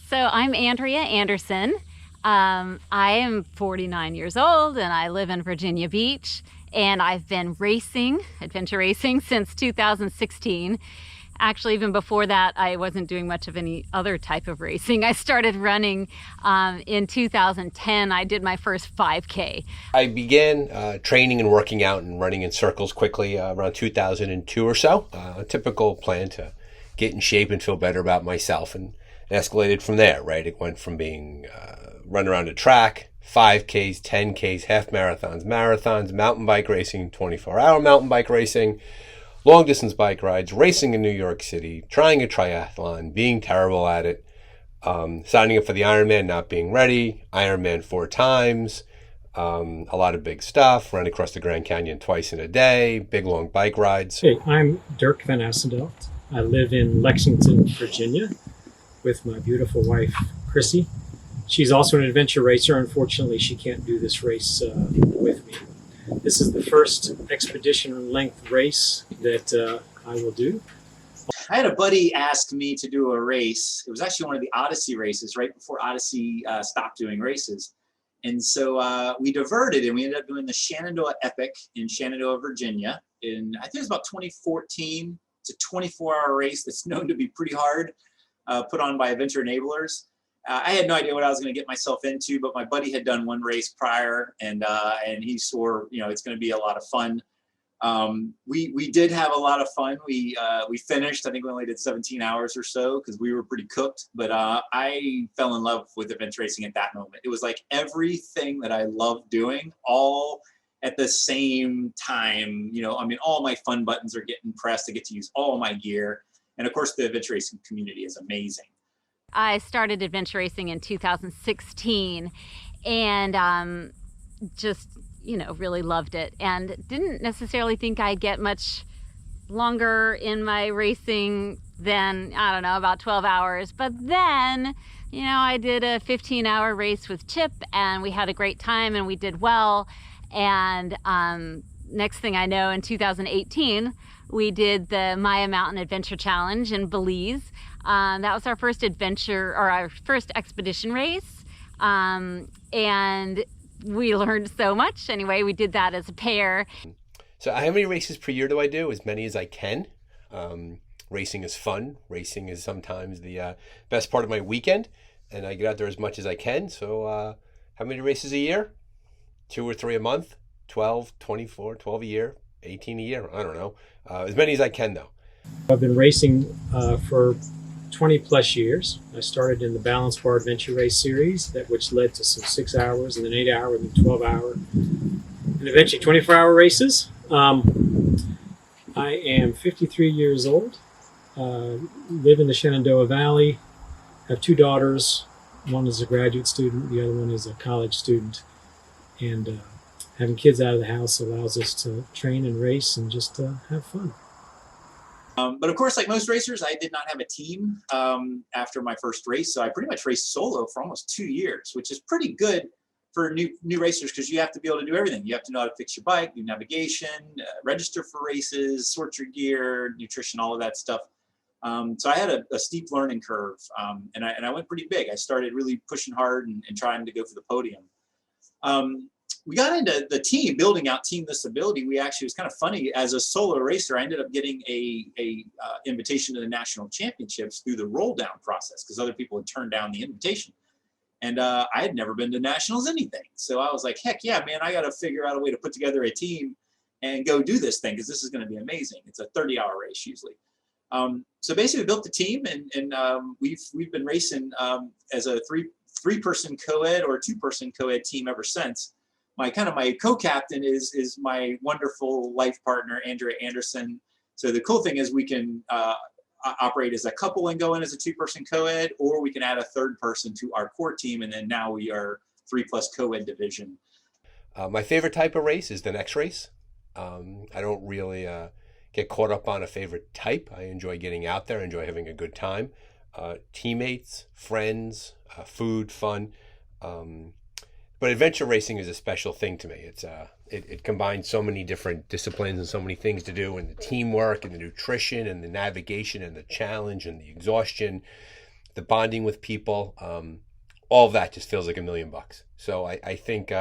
So I'm Andrea Anderson. I am 49 years old and I live in Virginia Beach. And I've been racing, adventure racing, since 2016. Actually, even before that, I wasn't doing much of any other type of racing. I started running in 2010. I did my first 5K. I began training and working out and running in circles quickly around 2002 or so. A typical plan to get in shape and feel better about myself, and escalated from there, right? It went from being run around a track, 5Ks, 10Ks, half marathons, mountain bike racing, 24-hour mountain bike racing, long distance bike rides, racing in New York City, trying a triathlon, being terrible at it, signing up for the Ironman, not being ready, Ironman 4 times, a lot of big stuff, running across the Grand Canyon twice in a day, big long bike rides. Hey, I'm Dirk Van Assendelft. I live in Lexington, Virginia with my beautiful wife, Chrissy. She's also an adventure racer. Unfortunately, she can't do this race with me. This is the first expedition length race that I will do. I had a buddy ask me to do a race. It was actually one of the Odyssey races, right before Odyssey stopped doing races. And so we diverted and we ended up doing the Shenandoah Epic in Shenandoah, Virginia. And I think it was about 2014. It's a 24-hour race that's known to be pretty hard, put on by Adventure Enablers. I had no idea what I was going to get myself into, but my buddy had done one race prior, and he swore, it's going to be a lot of fun. We did have a lot of fun. We finished. I think we only did 17 hours or so because we were pretty cooked. But I fell in love with adventure racing at that moment. It was like everything that I loved doing, all at the same time. All my fun buttons are getting pressed. I get to use all my gear, and of course, the adventure racing community is amazing. I started adventure racing in 2016 and just, really loved it and didn't necessarily think I'd get much longer in my racing than, about 12 hours. But then, I did a 15-hour race with Chip and we had a great time and we did well. And next thing I know, in 2018, we did the Maya Mountain Adventure Challenge in Belize. That was our first adventure or our first expedition race. And we learned so much. Anyway, we did that as a pair. So how many races per year do I do? As many as I can. Racing is fun. Racing is sometimes the best part of my weekend. And I get out there as much as I can. So how many races a year? 2 or 3 a month? 12, 24, 12 a year, 18 a year? I don't know. As many as I can, though. I've been racing for 20 plus years. I started in the Balance Bar Adventure Race series, which led to some 6 hours and then 8 hour and then 12 hour and eventually 24-hour races. I am 53 years old, live in the Shenandoah Valley, have 2 daughters. One is a graduate student, the other one is a college student. And having kids out of the house allows us to train and race and just have fun. But of course, like most racers, I did not have a team after my first race. So I pretty much raced solo for almost 2 years, which is pretty good for new racers because you have to be able to do everything. You have to know how to fix your bike, do navigation, register for races, sort your gear, nutrition, all of that stuff. So I had a steep learning curve, and I went pretty big. I started really pushing hard and trying to go for the podium. We got into the team, building out Team thisABILITY. We actually, it was kind of funny, as a solo racer, I ended up getting a invitation to the national championships through the roll down process because other people had turned down the invitation. And I had never been to nationals anything. So I was like, heck yeah, man, I got to figure out a way to put together a team and go do this thing because this is going to be amazing. It's a 30-hour race usually. So basically we built the team and we've been racing as a three-person co-ed or 2-person co-ed team ever since. My co-captain is my wonderful life partner, Andrea Anderson. So the cool thing is we can operate as a couple and go in as a 2-person co-ed, or we can add a 3rd person to our core team. And then now we are 3+ co-ed division. My favorite type of race is the next race. I don't really get caught up on a favorite type. I enjoy getting out there, enjoy having a good time. Teammates, friends, food, fun. But adventure racing is a special thing to me. It combines so many different disciplines and so many things to do, and the teamwork and the nutrition and the navigation and the challenge and the exhaustion. the bonding with people, all of that just feels like $1,000,000. So I think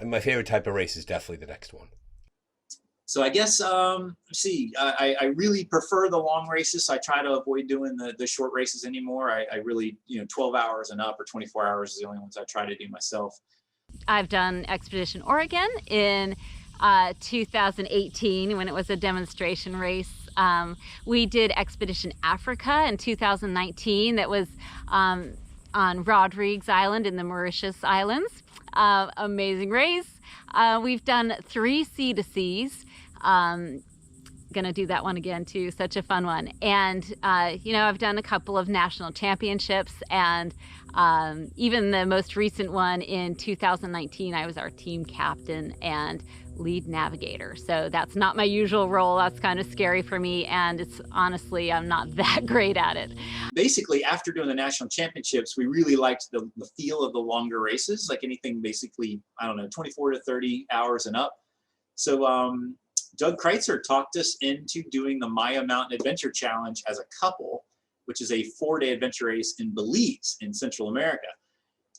my favorite type of race is definitely the next one. So I guess, let's see, I really prefer the long races. So I try to avoid doing the short races anymore. I really, 12 hours and up or 24 hours is the only ones I try to do myself. I've done Expedition Oregon in 2018 when it was a demonstration race. We did Expedition Africa in 2019 that was on Rodrigues Island in the Mauritius Islands. Amazing race. We've done 3 Sea to Seas. Gonna do that one again too. Such a fun one. And I've done a couple of national championships, and even the most recent one in 2019, I was our team captain and lead navigator. So that's not my usual role. That's kind of scary for me, and it's honestly, I'm not that great at it. Basically, after doing the national championships, we really liked the feel of the longer races, like anything basically, 24 to 30 hours and up. So Doug Kreitzer talked us into doing the Maya Mountain Adventure Challenge as a couple, which is a 4-day adventure race in Belize in Central America.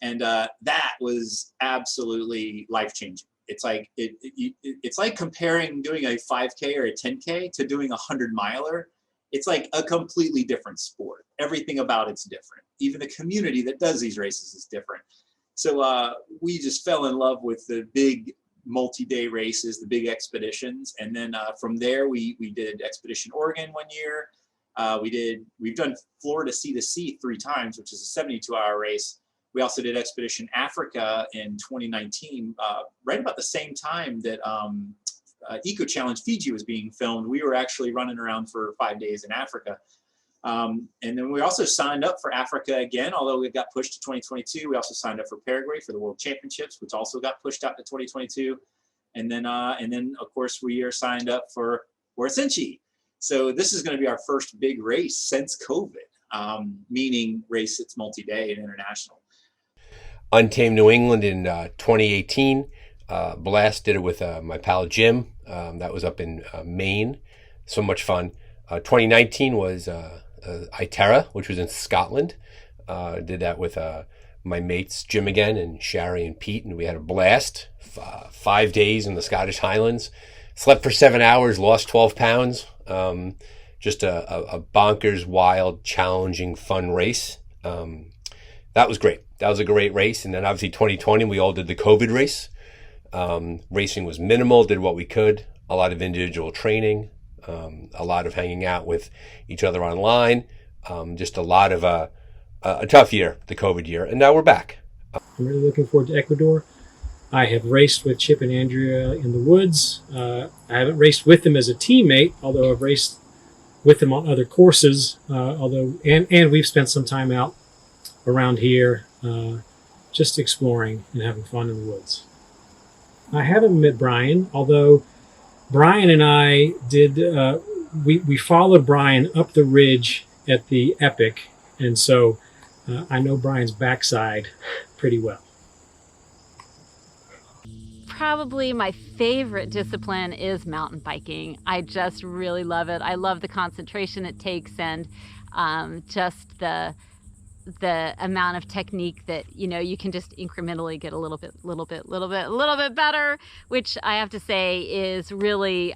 And that was absolutely life-changing. It's like it's like comparing doing a 5K or a 10K to doing a 100-miler. It's like a completely different sport. Everything about it's different. Even the community that does these races is different. So we just fell in love with the big multi-day races, the big expeditions. And then from there, we did Expedition Oregon one year. We've done Florida Sea to Sea 3 times, which is a 72-hour race. We also did Expedition Africa in 2019, right about the same time that Eco Challenge Fiji was being filmed. We were actually running around for 5 days in Africa. And then we also signed up for Africa again, although it got pushed to 2022. We also signed up for Paraguay for the World Championships, which also got pushed out to 2022. And then of course, we are signed up for Huairasinchi. So this is going to be our first big race since COVID, meaning race that's multi-day and international. Untamed New England in 2018. Blast did it with my pal Jim. That was up in Maine. So much fun. 2019 was Iterra, which was in Scotland. Did that with my mates Jim again and Shari and Pete, and we had a blast. 5 days in the Scottish Highlands. Slept for 7 hours, lost 12 pounds. Just a bonkers, wild, challenging, fun race. That was great. That was a great race. And then obviously 2020, we all did the COVID race. Racing was minimal, did what we could. A lot of individual training, a lot of hanging out with each other online. Just a lot of a tough year, the COVID year. And now we're back. I'm really looking forward to Ecuador. I have raced with Chip and Andrea in the woods. I haven't raced with them as a teammate, although I've raced with them on other courses. And we've spent some time out around here, just exploring and having fun in the woods. I haven't met Brian, although Brian and I did. We followed Brian up the ridge at the Epic, and so I know Brian's backside pretty well. Probably my favorite discipline is mountain biking. I just really love it. I love the concentration it takes, and just the amount of technique that you can just incrementally get a little bit better, which I have to say is really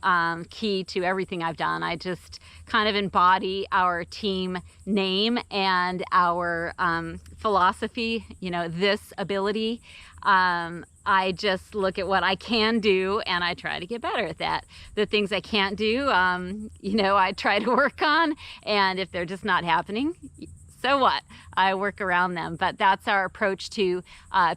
key to everything I've done. I just kind of embody our team name and our philosophy, thisABILITY. I just look at what I can do and I try to get better at that. The things I can't do, I try to work on, and if they're just not happening, so what? I work around them. But that's our approach to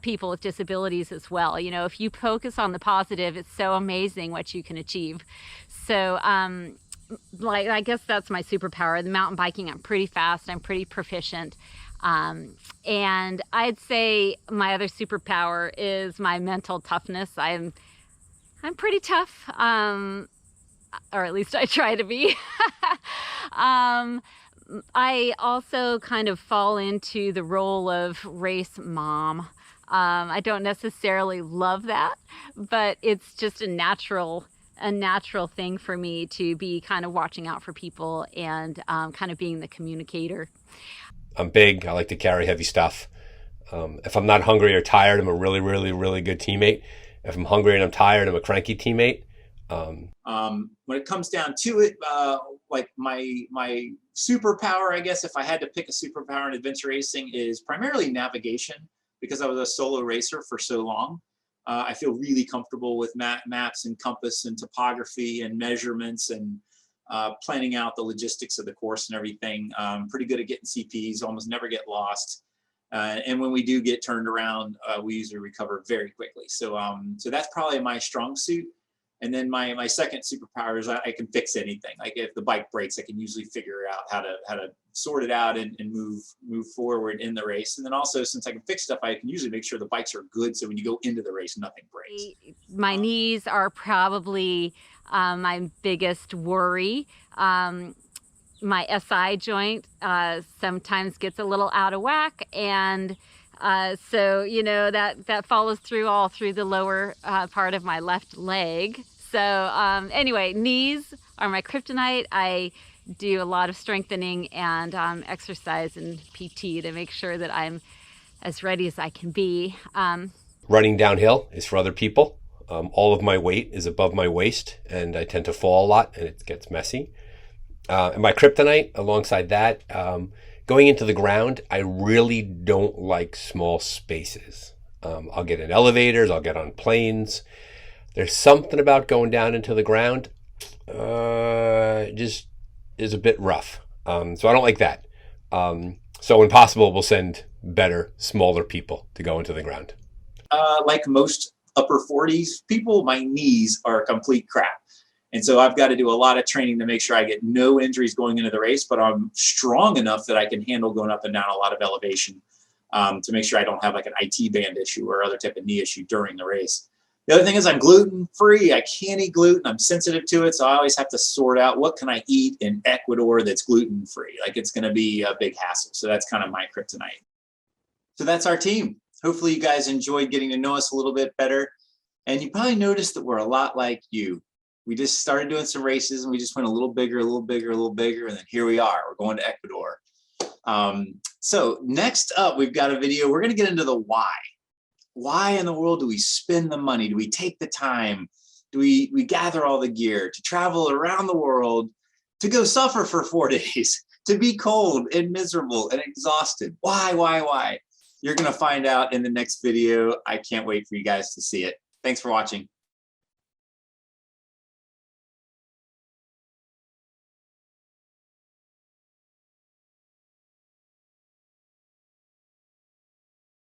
people with disabilities as well. If you focus on the positive, it's so amazing what you can achieve. So I guess that's my superpower. The mountain biking, I'm pretty fast. I'm pretty proficient. And I'd say my other superpower is my mental toughness. I'm pretty tough, or at least I try to be. I also kind of fall into the role of race mom. I don't necessarily love that, but it's just a natural a natural thing for me to be kind of watching out for people and kind of being the communicator. I'm big. I like to carry heavy stuff. If I'm not hungry or tired, I'm a really, really, really good teammate. If I'm hungry and I'm tired, I'm a cranky teammate. When it comes down to it, like my superpower, I guess, if I had to pick a superpower in adventure racing, is primarily navigation, because I was a solo racer for so long. I feel really comfortable with maps and compass and topography and measurements and planning out the logistics of the course and everything. Pretty good at getting CPs, almost never get lost. And when we do get turned around, we usually recover very quickly. So that's probably my strong suit. And then my second superpower is I can fix anything. Like if the bike breaks, I can usually figure out how to sort it out and move forward in the race. And then also, since I can fix stuff, I can usually make sure the bikes are good, so when you go into the race, nothing breaks. My knees are probably my biggest worry. My SI joint sometimes gets a little out of whack, and so that follows through all through the lower part of my left leg. So anyway, knees are my kryptonite. I do a lot of strengthening and exercise and PT to make sure that I'm as ready as I can be. Running downhill is for other people. All of my weight is above my waist, and I tend to fall a lot, and it gets messy. And my kryptonite, alongside that, going into the ground, I really don't like small spaces. I'll get in elevators, I'll get on planes. There's something about going down into the ground, just is a bit rough. So I don't like that. So when possible, we'll send better, smaller people to go into the ground. Like most upper 40s people, my knees are complete crap. And so I've got to do a lot of training to make sure I get no injuries going into the race, but I'm strong enough that I can handle going up and down a lot of elevation to make sure I don't have like an IT band issue or other type of knee issue during the race. The other thing is I'm gluten free. I can't eat gluten. I'm sensitive to it. So I always have to sort out what can I eat in Ecuador that's gluten free. Like it's going to be a big hassle. So that's kind of my kryptonite. So that's our team. Hopefully you guys enjoyed getting to know us a little bit better. And you probably noticed that we're a lot like you. We just started doing some races and we just went a little bigger, a little bigger, a little bigger. And then here we are, we're going to Ecuador. So next up, we've got a video. We're going to get into the why. Why in the world do we spend the money? Do we take the time? Do we gather all the gear to travel around the world, to go suffer for 4 days, to be cold and miserable and exhausted? Why? You're going to find out in the next video. I can't wait for you guys to see it. Thanks for watching.